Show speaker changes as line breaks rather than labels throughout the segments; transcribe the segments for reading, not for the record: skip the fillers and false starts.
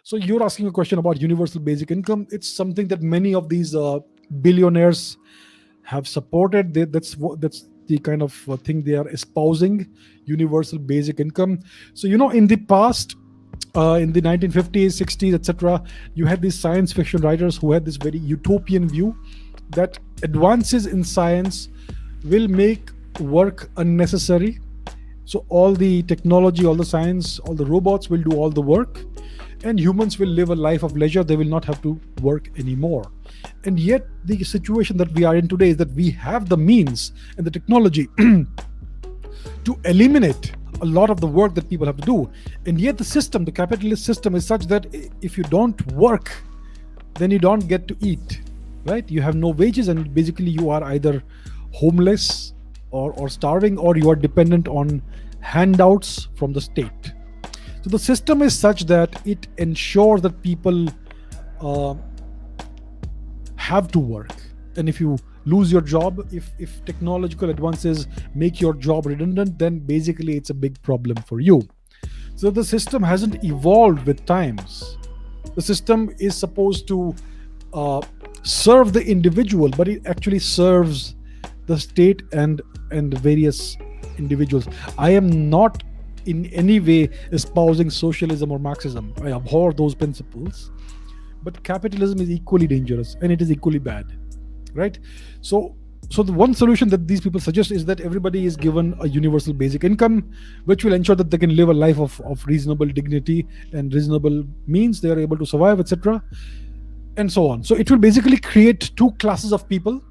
So you're asking a question about universal basic income. It's something that many of these billionaires have supported. That's the kind of thing they are espousing, universal basic income. So in the past, in the 1950s, 60s, etc., you had these science fiction writers who had this very utopian view that advances in science will make work unnecessary. So all the technology, all the science, all the robots will do all the work, and humans will live a life of leisure. They will not have to work anymore. And yet, the situation that we are in today is that we have the means and the technology to eliminate a lot of the work that people have to do. And yet, the system, the capitalist system, is such that if you don't work, then you don't get to eat, right? You have no wages, and basically, you are either homeless or starving, or you are dependent on handouts from the state. So the system is such that it ensures that people uh, have to work. And if you lose your job, if technological advances make your job redundant, then basically it's a big problem for you. So the system hasn't evolved with times. The system is supposed to uh, serve the individual, but it actually serves the state and various individuals. I am not in any way espousing socialism or Marxism. I abhor those principles. But capitalism is equally dangerous and it is equally bad, right? So the one solution that these people suggest is that everybody is given a universal basic income, which will ensure that they can live a life of reasonable dignity and reasonable means. They are able to survive, etc., and so on. So it will basically create two classes of people: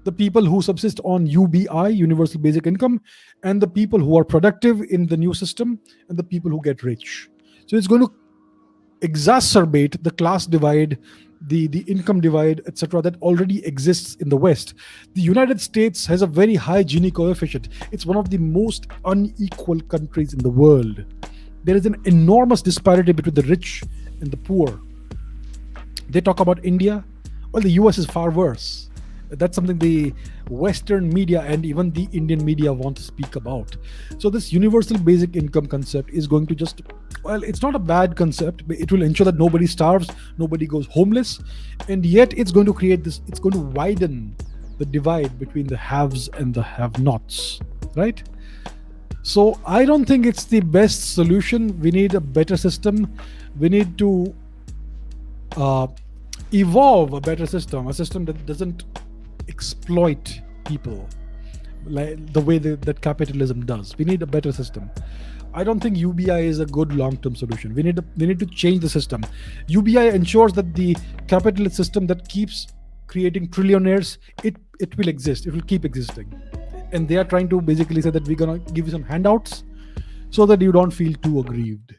the people who subsist on UBI, universal basic income, and the people who are productive in the new system, and the people who get rich. So it's going to exacerbate the class divide, the income divide, etc., that already exists in the West. The United States has a very high Gini coefficient. It's one of the most unequal countries in the world. There is an enormous disparity between the rich and the poor. They talk about India. Well, the US is far worse. That's something the Western media and even the Indian media want to speak about. So this universal basic income concept is going to just, well, it's not a bad concept, but it will ensure that nobody starves, nobody goes homeless, and yet it's going to create this, it's going to widen the divide between the haves and the have-nots, right? So I don't think it's the best solution. We need a better system. We need to evolve a better system, a system that doesn't exploit people like the way that capitalism does. We need a better system. I don't think UBI is a good long-term solution. We need to change the system. UBI ensures that the capitalist system that keeps creating trillionaires, it will exist. It will keep existing. And they are trying to basically say that we're gonna give you some handouts so that you don't feel too aggrieved.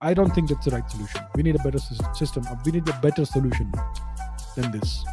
I don't think that's the right solution. We need a better system. We need a better solution than this.